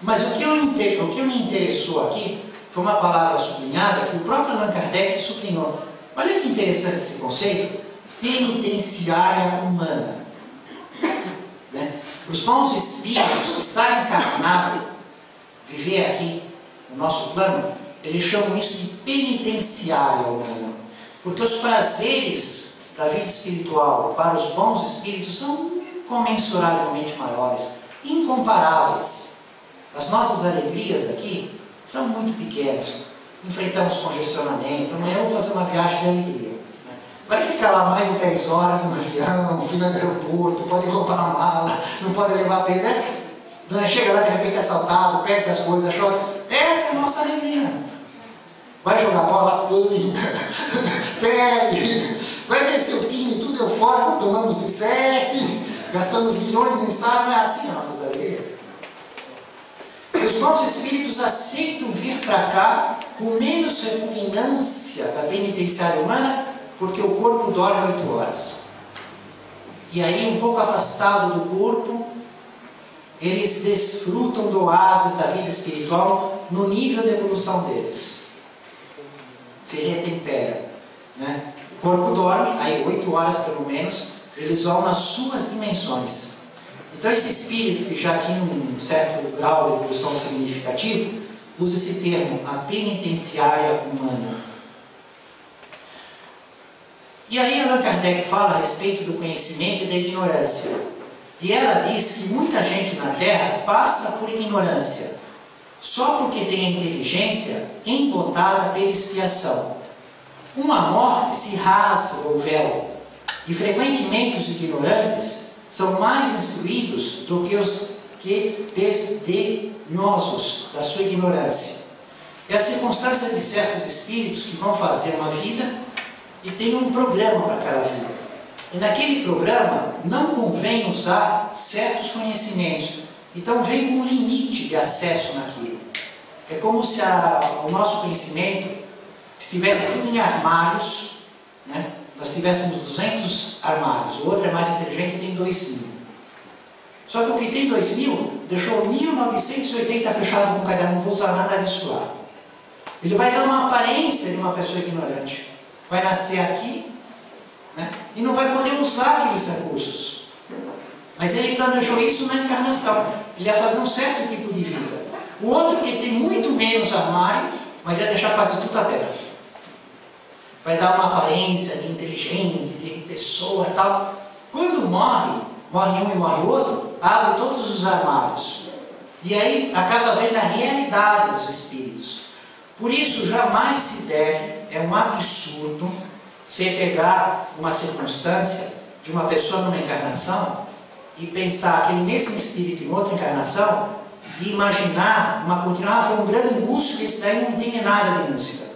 Mas o que me interessou aqui foi uma palavra sublinhada que o próprio Allan Kardec sublinhou. Olha que interessante esse conceito: penitenciária humana. Né? Os bons espíritos, estar encarnado, viver aqui no nosso plano, eles chamam isso de penitenciária humana. Porque os prazeres da vida espiritual para os bons espíritos são incomensuravelmente maiores, incomparáveis. As nossas alegrias aqui são muito pequenas. Enfrentamos congestionamento, amanhã eu vou fazer uma viagem de alegria. Vai ficar lá mais de 10 horas no avião, fila do aeroporto, pode roubar a mala, não pode levar peso. Chega lá, de repente é assaltado, perde as coisas, chora. Essa é a nossa alegria. Vai jogar bola, perde. Vai ver seu time, tudo eufórico, tomamos de 7, gastamos milhões em estádio, não é assim a nossa alegria. Os bons espíritos aceitam vir para cá com menos repugnância da penitenciária humana, porque o corpo dorme 8 horas. E aí, um pouco afastado do corpo, eles desfrutam do oásis da vida espiritual no nível de evolução deles. Se retempera, né? O corpo dorme, aí 8 horas pelo menos, eles vão nas suas dimensões. Então esse espírito que já tinha um certo grau de evolução significativo, usa esse termo, a penitenciária humana. E aí Allan Kardec fala a respeito do conhecimento e da ignorância. E ela diz que muita gente na Terra passa por ignorância, só porque tem a inteligência embotada pela expiação. Com a morte se rasga o véu, e frequentemente os ignorantes são mais instruídos do que os que desdenhosos da sua ignorância. É a circunstância de certos espíritos que vão fazer uma vida e tem um programa para aquela vida. E naquele programa não convém usar certos conhecimentos, Então vem com um limite de acesso naquilo. É como se o nosso conhecimento estivesse tudo em armários, né? Nós tivéssemos 200 armários, o outro é mais inteligente e tem 2.000. Só que o que tem 2.000 deixou 1.980 fechado com o caderno, não vou usar nada disso lá. Ele vai dar uma aparência de uma pessoa ignorante. Vai nascer aqui, né? E não vai poder usar aqueles recursos. Mas ele planejou isso na encarnação. Ele ia fazer um certo tipo de vida. O outro que tem muito menos armário, mas ia deixar quase tudo aberto. Vai dar uma aparência de inteligente, de pessoa e tal. Quando morre um e morre o outro, abre todos os armários. E aí acaba vendo a realidade dos espíritos. Por isso, jamais se deve, é um absurdo, você pegar uma circunstância de uma pessoa numa encarnação e pensar aquele mesmo espírito em outra encarnação e imaginar uma continuação, foi um grande músico e esse daí não tem nada de música.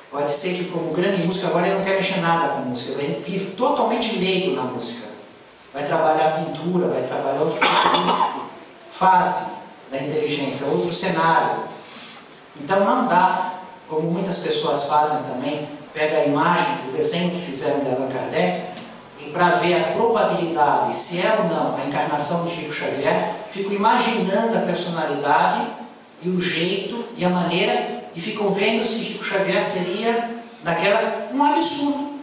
Pode ser que como grande músico agora ele não quer mexer nada com música, ele vai vir totalmente leigo na música. Vai trabalhar a pintura, vai trabalhar outro tipo de fase da inteligência, outro cenário. Então não dá, como muitas pessoas fazem também, pega a imagem, o desenho que fizeram de Allan Kardec, e para ver a probabilidade, se é ou não a encarnação de Chico Xavier, fico imaginando a personalidade e o jeito e a maneira, e ficam vendo se Chico Xavier seria daquela um absurdo.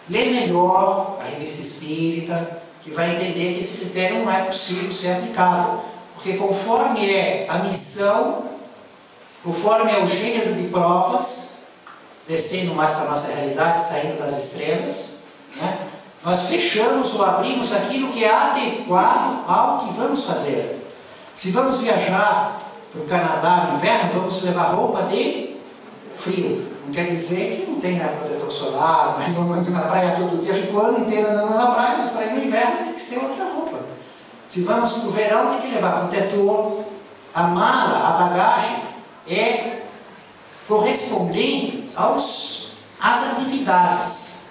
Lê melhor a Revista Espírita, que vai entender que esse critério não é possível ser aplicado. Porque conforme é a missão, conforme é o gênero de provas, descendo mais para a nossa realidade, saindo das extremas, né? Nós fechamos ou abrimos aquilo que é adequado ao que vamos fazer. Se vamos viajar para o Canadá no inverno, vamos levar roupa de frio. Não quer dizer que não tenha protetor solar, mas não ando na praia todo dia, fico o ano inteiro andando na praia, mas para ir no inverno tem que ser outra roupa. Se vamos para o verão, tem que levar protetor. A mala, a bagagem é correspondente às atividades.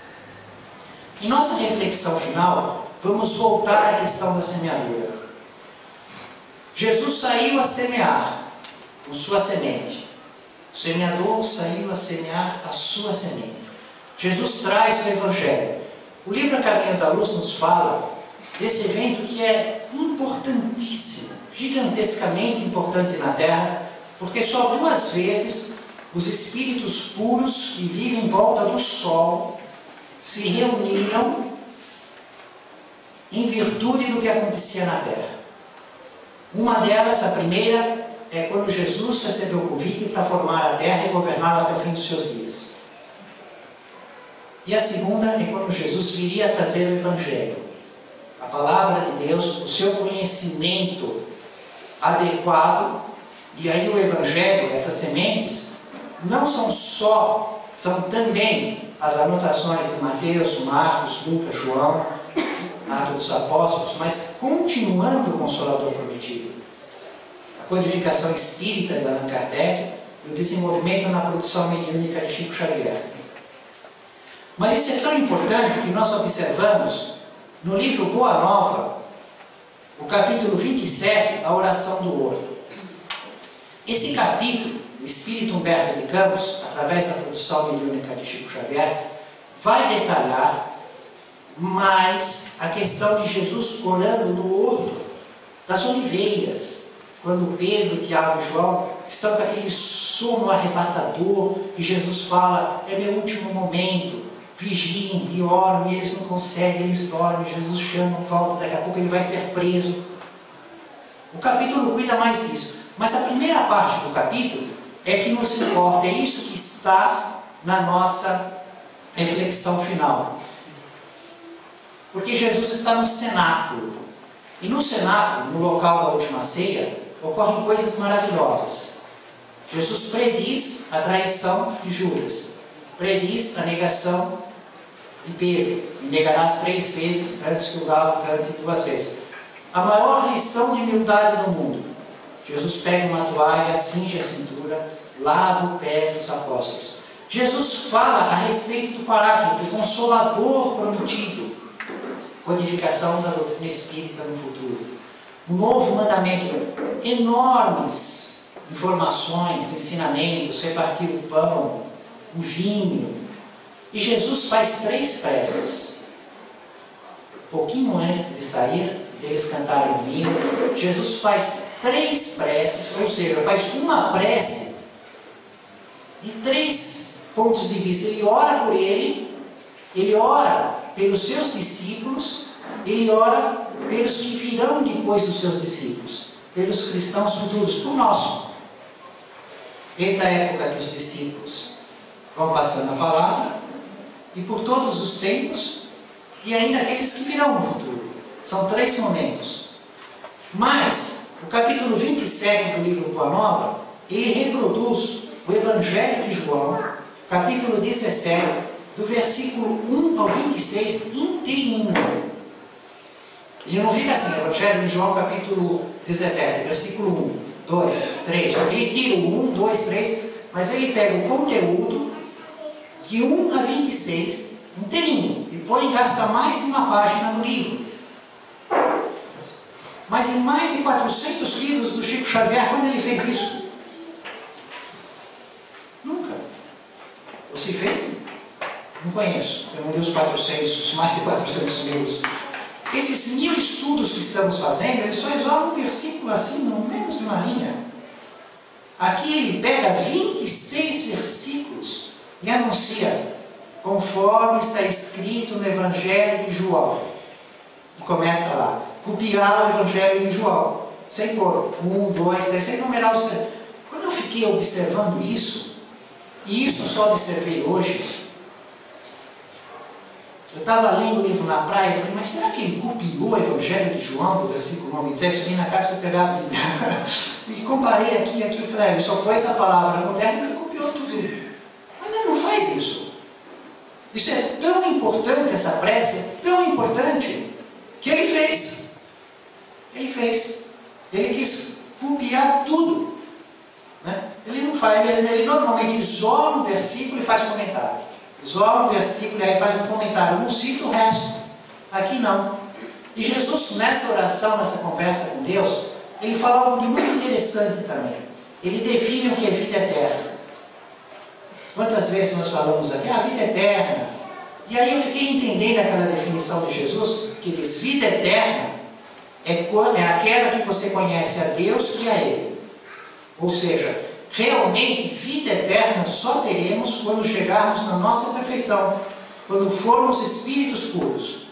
Em nossa reflexão final, vamos voltar à questão da semeadura. Jesus saiu a semear com sua semente. O semeador saiu a semear a sua semente. Jesus traz o Evangelho. O livro A Caminho da Luz nos fala desse evento que é importantíssimo, gigantescamente importante na Terra, porque só 2 vezes os espíritos puros que vivem em volta do Sol se reuniram em virtude do que acontecia na Terra. Uma delas, a primeira, é quando Jesus recebeu o convite para formar a Terra e governá-la até o fim dos seus dias. E a segunda é quando Jesus viria a trazer o Evangelho, a palavra de Deus, o seu conhecimento adequado. E aí o Evangelho, essas sementes, não são só, são também as anotações de Mateus, Marcos, Lucas, João, Atos dos Apóstolos, mas continuando o Consolador prometido. A codificação espírita de Allan Kardec e o desenvolvimento na produção mediúnica de Chico Xavier. Mas isso é tão importante que nós observamos no livro Boa Nova, o capítulo 27, a oração do ouro. Esse capítulo, o Espírito Humberto de Campos, através da produção mediúnica de Chico Xavier, vai detalhar mais a questão de Jesus orando no horto das oliveiras, quando Pedro, Tiago e João estão com aquele sono arrebatador, e Jesus fala, é meu último momento, vigiem e oram, e eles não conseguem, eles dormem, Jesus chama, volta, daqui a pouco ele vai ser preso. O capítulo cuida mais disso, mas a primeira parte do capítulo é que nos importa, é isso que está na nossa reflexão final. Porque Jesus está no cenáculo, e no cenáculo, no local da última ceia, ocorrem coisas maravilhosas. Jesus prediz a traição de Judas, prediz a negação de Pedro, e negarás 3 vezes antes que o galo cante 2 vezes. A maior lição de humildade do mundo. Jesus pega uma toalha, cinge a cintura, lava os pés dos apóstolos. Jesus fala a respeito do Paráclito, do Consolador prometido. codificação da doutrina espírita no futuro. Um novo mandamento, enormes informações, ensinamentos, repartir o pão, o vinho. E Jesus faz 3 preces. Pouquinho antes de sair, deles cantarem o hino, Jesus faz 3 preces, ou seja, faz uma prece de 3 pontos de vista. Ele ora por ele ora pelos seus discípulos, ele ora pelos que virão depois dos seus discípulos, pelos cristãos futuros, por nós. Desde a época que os discípulos vão passando a palavra, e por todos os tempos, e ainda aqueles que virão no futuro. São 3 momentos. Mas, o capítulo 27 do livro Boa Nova, ele reproduz o Evangelho de João, capítulo 17, do versículo 1 ao 26, inteirinho. Ele não fica assim, Evangelho de João, capítulo 17, versículo 1, 2, 3. Ele tira o 1, 2, 3, mas ele pega o conteúdo de 1 a 26, inteirinho, e põe e gasta mais de uma página no livro. Mas em mais de 400 livros do Chico Xavier, quando ele fez isso? Nunca. Ou se fez? Não conheço. Eu não li os 400, mais de 400 livros. Esses 1000 estudos que estamos fazendo, ele só isola um versículo assim, no menos de uma linha. Aqui ele pega 26 versículos e anuncia, conforme está escrito no Evangelho de João. E começa lá, copiar o Evangelho de João, sem pôr 1, 2, 3, sem numerar os 3. Quando eu fiquei observando isso, e isso só observei hoje, eu estava lendo o livro na praia e falei, mas será que ele copiou o Evangelho de João, do versículo 9 e 10? Eu vim na casa para pegar a Bíblia. E comparei aqui e falei, ele só pôs a palavra moderna e copiou tudo. Mas ele não faz isso. Isso é tão importante, essa prece é tão importante, que ele fez. Ele fez. Ele quis copiar tudo. Né? Ele não faz, ele normalmente isola um versículo e faz comentário. Isola um versículo e aí faz um comentário. Não cita o resto. Aqui não. E Jesus, nessa oração, nessa conversa com Deus, ele fala algo de muito interessante também. Ele define o que é vida eterna. Quantas vezes nós falamos aqui, a vida eterna. E aí eu fiquei entendendo aquela definição de Jesus, que diz, vida eterna é aquela que você conhece a Deus e a Ele. Ou seja, realmente, vida eterna só teremos quando chegarmos na nossa perfeição, quando formos espíritos puros.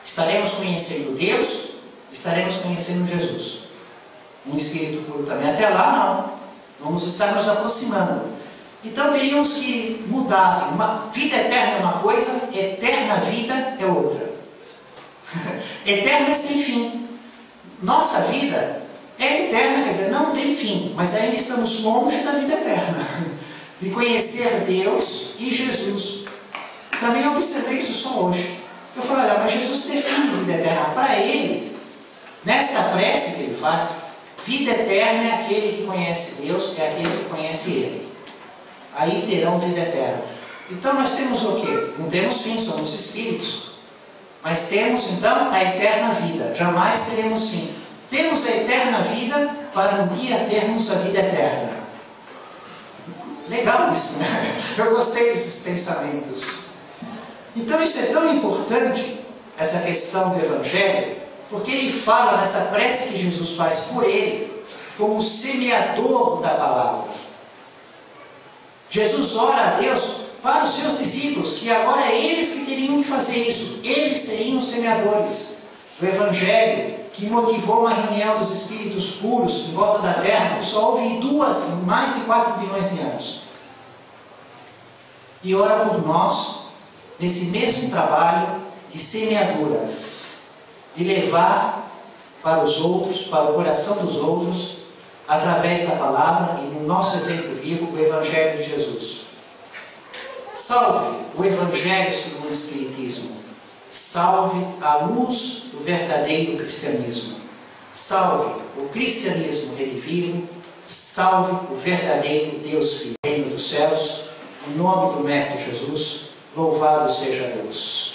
Estaremos conhecendo Deus, estaremos conhecendo Jesus. Um espírito puro também. Até lá, não. Vamos estar nos aproximando. Então, teríamos que mudar. Assim, vida eterna é uma coisa, eterna vida é outra. Eterna é sem fim. Nossa vida é eterna, quer dizer, não tem fim, mas ainda estamos longe da vida eterna, de conhecer Deus e Jesus. Também observei isso só hoje. Eu falei, olha, mas Jesus define vida eterna. Para ele, nessa prece que ele faz, vida eterna é aquele que conhece Deus, é aquele que conhece Ele. Aí terão vida eterna. Então nós temos o quê? Não temos fim, somos espíritos. Mas temos então a eterna vida, jamais teremos fim. Temos a eterna vida para um dia termos a vida eterna. Legal isso, né? Eu gostei desses pensamentos. Então isso é tão importante, essa questão do Evangelho, porque ele fala nessa prece que Jesus faz por ele, como semeador da palavra. Jesus ora a Deus para os seus discípulos, que agora é eles que teriam que fazer isso. Eles seriam os semeadores do Evangelho, que motivou uma reunião dos espíritos puros em volta da terra, que só houve em mais de 4 bilhões de anos. E ora por nós, nesse mesmo trabalho de semeadura, de levar para os outros, para o coração dos outros, através da palavra e no nosso exemplo vivo, o Evangelho de Jesus. Salve o Evangelho segundo o Espiritismo. Salve a luz do verdadeiro cristianismo. Salve o cristianismo redivivo. Salve o verdadeiro Deus Filho. Reino dos céus, em nome do Mestre Jesus, louvado seja Deus.